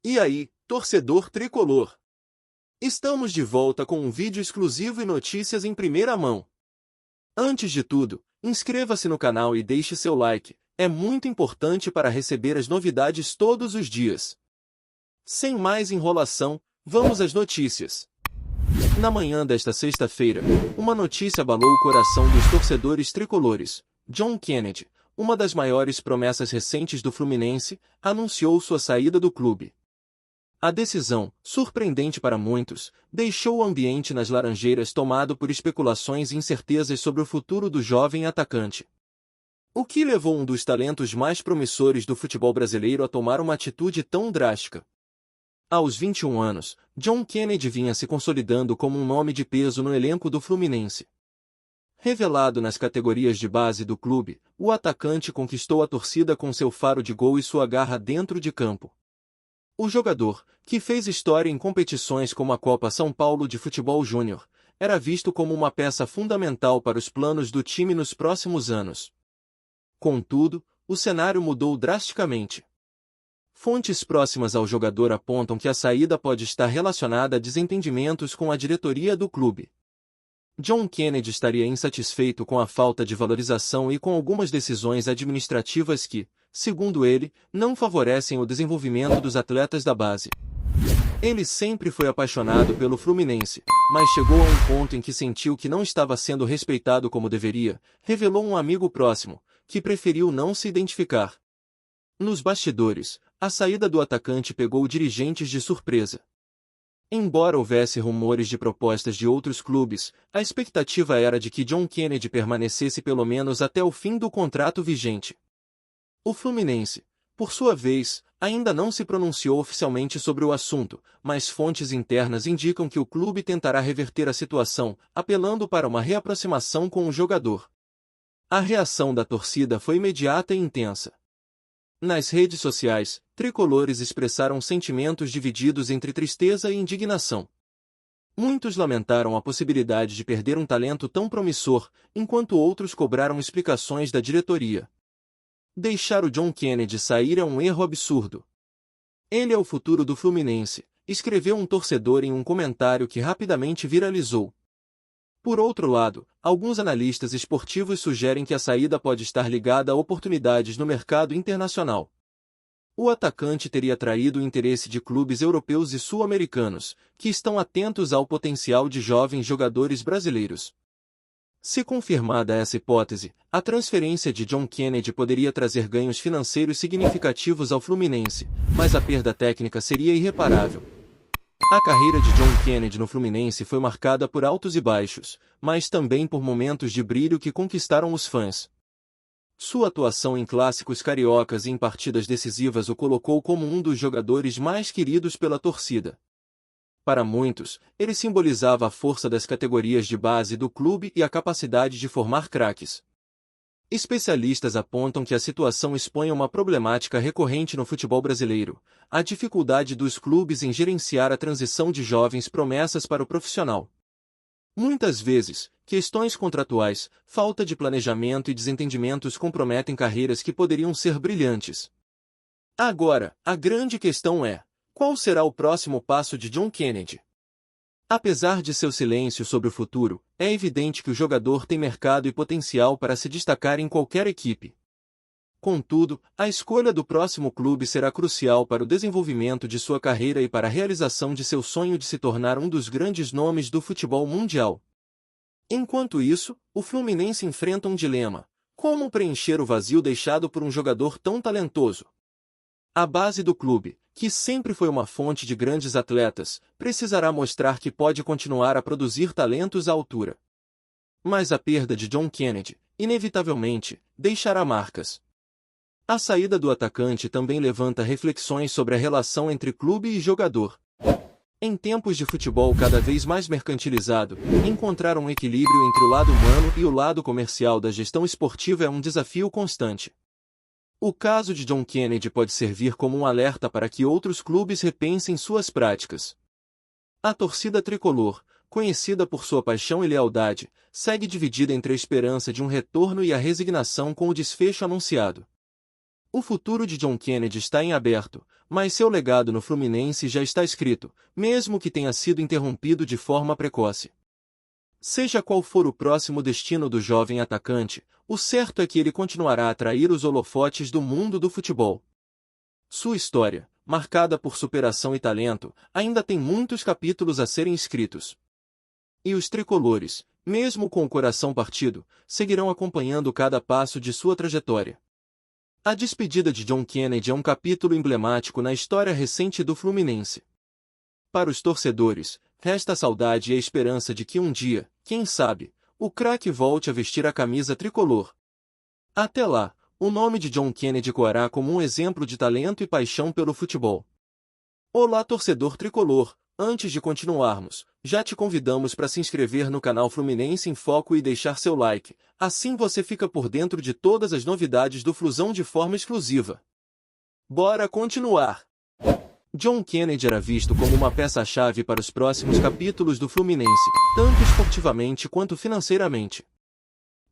E aí, torcedor tricolor? Estamos de volta com um vídeo exclusivo e notícias em primeira mão. Antes de tudo, inscreva-se no canal e deixe seu like, é muito importante para receber as novidades todos os dias. Sem mais enrolação, vamos às notícias. Na manhã desta sexta-feira, uma notícia abalou o coração dos torcedores tricolores. John Kennedy, uma das maiores promessas recentes do Fluminense, anunciou sua saída do clube. A decisão, surpreendente para muitos, deixou o ambiente nas Laranjeiras tomado por especulações e incertezas sobre o futuro do jovem atacante. O que levou um dos talentos mais promissores do futebol brasileiro a tomar uma atitude tão drástica? Aos 21 anos, John Kennedy vinha se consolidando como um nome de peso no elenco do Fluminense. Revelado nas categorias de base do clube, o atacante conquistou a torcida com seu faro de gol e sua garra dentro de campo. O jogador, que fez história em competições como a Copa São Paulo de Futebol Júnior, era visto como uma peça fundamental para os planos do time nos próximos anos. Contudo, o cenário mudou drasticamente. Fontes próximas ao jogador apontam que a saída pode estar relacionada a desentendimentos com a diretoria do clube. John Kennedy estaria insatisfeito com a falta de valorização e com algumas decisões administrativas que, segundo ele, não favorecem o desenvolvimento dos atletas da base. Ele sempre foi apaixonado pelo Fluminense, mas chegou a um ponto em que sentiu que não estava sendo respeitado como deveria, revelou um amigo próximo, que preferiu não se identificar. Nos bastidores, a saída do atacante pegou dirigentes de surpresa. Embora houvesse rumores de propostas de outros clubes, a expectativa era de que John Kennedy permanecesse pelo menos até o fim do contrato vigente. O Fluminense, por sua vez, ainda não se pronunciou oficialmente sobre o assunto, mas fontes internas indicam que o clube tentará reverter a situação, apelando para uma reaproximação com o jogador. A reação da torcida foi imediata e intensa. Nas redes sociais, tricolores expressaram sentimentos divididos entre tristeza e indignação. Muitos lamentaram a possibilidade de perder um talento tão promissor, enquanto outros cobraram explicações da diretoria. Deixar o John Kennedy sair é um erro absurdo. Ele é o futuro do Fluminense, escreveu um torcedor em um comentário que rapidamente viralizou. Por outro lado, alguns analistas esportivos sugerem que a saída pode estar ligada a oportunidades no mercado internacional. O atacante teria atraído o interesse de clubes europeus e sul-americanos, que estão atentos ao potencial de jovens jogadores brasileiros. Se confirmada essa hipótese, a transferência de John Kennedy poderia trazer ganhos financeiros significativos ao Fluminense, mas a perda técnica seria irreparável. A carreira de John Kennedy no Fluminense foi marcada por altos e baixos, mas também por momentos de brilho que conquistaram os fãs. Sua atuação em clássicos cariocas e em partidas decisivas o colocou como um dos jogadores mais queridos pela torcida. Para muitos, ele simbolizava a força das categorias de base do clube e a capacidade de formar craques. Especialistas apontam que a situação expõe uma problemática recorrente no futebol brasileiro, a dificuldade dos clubes em gerenciar a transição de jovens promessas para o profissional. Muitas vezes, questões contratuais, falta de planejamento e desentendimentos comprometem carreiras que poderiam ser brilhantes. Agora, a grande questão é: qual será o próximo passo de John Kennedy? Apesar de seu silêncio sobre o futuro, é evidente que o jogador tem mercado e potencial para se destacar em qualquer equipe. Contudo, a escolha do próximo clube será crucial para o desenvolvimento de sua carreira e para a realização de seu sonho de se tornar um dos grandes nomes do futebol mundial. Enquanto isso, o Fluminense enfrenta um dilema: como preencher o vazio deixado por um jogador tão talentoso? A base do clube, que sempre foi uma fonte de grandes atletas, precisará mostrar que pode continuar a produzir talentos à altura. Mas a perda de John Kennedy, inevitavelmente, deixará marcas. A saída do atacante também levanta reflexões sobre a relação entre clube e jogador. Em tempos de futebol cada vez mais mercantilizado, encontrar um equilíbrio entre o lado humano e o lado comercial da gestão esportiva é um desafio constante. O caso de John Kennedy pode servir como um alerta para que outros clubes repensem suas práticas. A torcida tricolor, conhecida por sua paixão e lealdade, segue dividida entre a esperança de um retorno e a resignação com o desfecho anunciado. O futuro de John Kennedy está em aberto, mas seu legado no Fluminense já está escrito, mesmo que tenha sido interrompido de forma precoce. Seja qual for o próximo destino do jovem atacante, o certo é que ele continuará a atrair os holofotes do mundo do futebol. Sua história, marcada por superação e talento, ainda tem muitos capítulos a serem escritos. E os tricolores, mesmo com o coração partido, seguirão acompanhando cada passo de sua trajetória. A despedida de John Kennedy é um capítulo emblemático na história recente do Fluminense. Para os torcedores, resta a saudade e a esperança de que um dia, quem sabe, o craque volte a vestir a camisa tricolor. Até lá, o nome de John Kennedy coará como um exemplo de talento e paixão pelo futebol. Olá, torcedor tricolor! Antes de continuarmos, já te convidamos para se inscrever no canal Fluminense em Foco e deixar seu like, assim você fica por dentro de todas as novidades do Flusão de forma exclusiva. Bora continuar! John Kennedy era visto como uma peça-chave para os próximos capítulos do Fluminense, tanto esportivamente quanto financeiramente.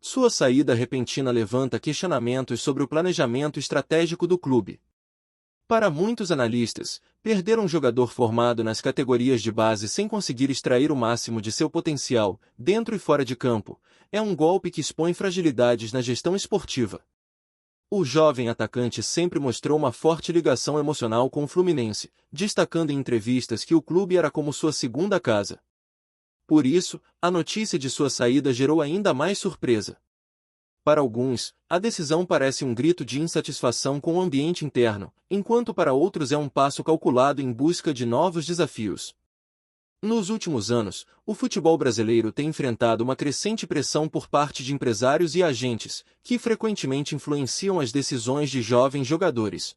Sua saída repentina levanta questionamentos sobre o planejamento estratégico do clube. Para muitos analistas, perder um jogador formado nas categorias de base sem conseguir extrair o máximo de seu potencial, dentro e fora de campo, é um golpe que expõe fragilidades na gestão esportiva. O jovem atacante sempre mostrou uma forte ligação emocional com o Fluminense, destacando em entrevistas que o clube era como sua segunda casa. Por isso, a notícia de sua saída gerou ainda mais surpresa. Para alguns, a decisão parece um grito de insatisfação com o ambiente interno, enquanto para outros é um passo calculado em busca de novos desafios. Nos últimos anos, o futebol brasileiro tem enfrentado uma crescente pressão por parte de empresários e agentes, que frequentemente influenciam as decisões de jovens jogadores.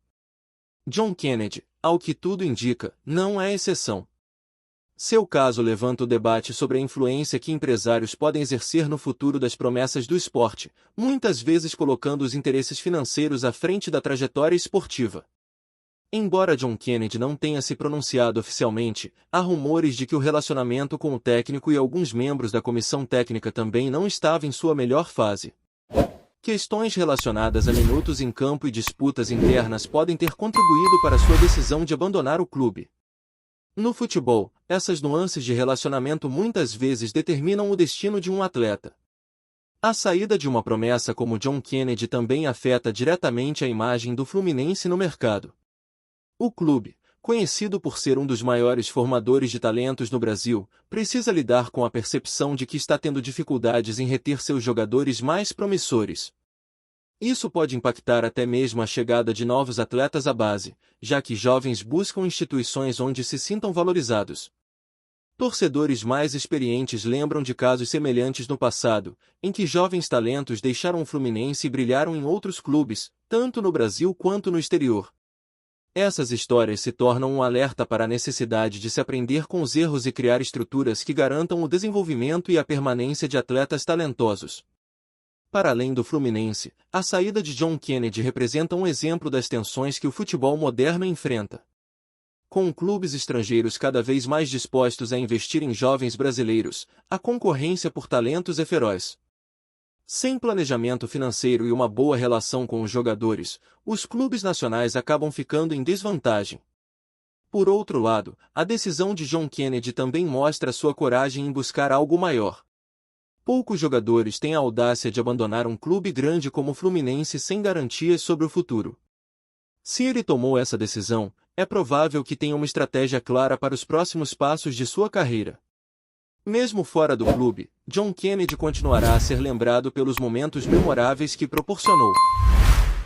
John Kennedy, ao que tudo indica, não é exceção. Seu caso levanta o debate sobre a influência que empresários podem exercer no futuro das promessas do esporte, muitas vezes colocando os interesses financeiros à frente da trajetória esportiva. Embora John Kennedy não tenha se pronunciado oficialmente, há rumores de que o relacionamento com o técnico e alguns membros da comissão técnica também não estava em sua melhor fase. Questões relacionadas a minutos em campo e disputas internas podem ter contribuído para sua decisão de abandonar o clube. No futebol, essas nuances de relacionamento muitas vezes determinam o destino de um atleta. A saída de uma promessa como John Kennedy também afeta diretamente a imagem do Fluminense no mercado. O clube, conhecido por ser um dos maiores formadores de talentos no Brasil, precisa lidar com a percepção de que está tendo dificuldades em reter seus jogadores mais promissores. Isso pode impactar até mesmo a chegada de novos atletas à base, já que jovens buscam instituições onde se sintam valorizados. Torcedores mais experientes lembram de casos semelhantes no passado, em que jovens talentos deixaram o Fluminense e brilharam em outros clubes, tanto no Brasil quanto no exterior. Essas histórias se tornam um alerta para a necessidade de se aprender com os erros e criar estruturas que garantam o desenvolvimento e a permanência de atletas talentosos. Para além do Fluminense, a saída de John Kennedy representa um exemplo das tensões que o futebol moderno enfrenta. Com clubes estrangeiros cada vez mais dispostos a investir em jovens brasileiros, a concorrência por talentos é feroz. Sem planejamento financeiro e uma boa relação com os jogadores, os clubes nacionais acabam ficando em desvantagem. Por outro lado, a decisão de John Kennedy também mostra sua coragem em buscar algo maior. Poucos jogadores têm a audácia de abandonar um clube grande como o Fluminense sem garantias sobre o futuro. Se ele tomou essa decisão, é provável que tenha uma estratégia clara para os próximos passos de sua carreira. Mesmo fora do clube, John Kennedy continuará a ser lembrado pelos momentos memoráveis que proporcionou.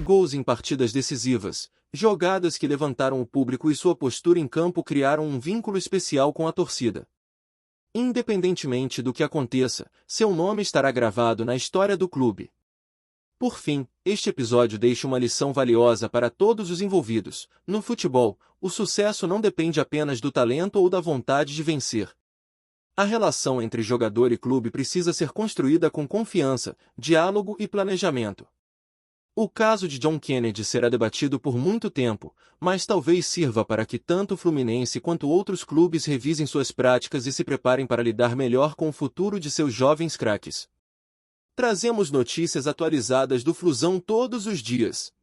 Gols em partidas decisivas, jogadas que levantaram o público e sua postura em campo criaram um vínculo especial com a torcida. Independentemente do que aconteça, seu nome estará gravado na história do clube. Por fim, este episódio deixa uma lição valiosa para todos os envolvidos. No futebol, o sucesso não depende apenas do talento ou da vontade de vencer. A relação entre jogador e clube precisa ser construída com confiança, diálogo e planejamento. O caso de John Kennedy será debatido por muito tempo, mas talvez sirva para que tanto o Fluminense quanto outros clubes revisem suas práticas e se preparem para lidar melhor com o futuro de seus jovens craques. Trazemos notícias atualizadas do Flusão todos os dias.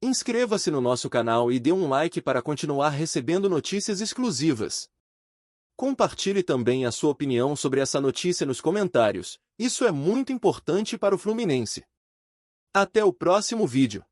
Inscreva-se no nosso canal e dê um like para continuar recebendo notícias exclusivas. Compartilhe também a sua opinião sobre essa notícia nos comentários, isso é muito importante para o Fluminense. Até o próximo vídeo.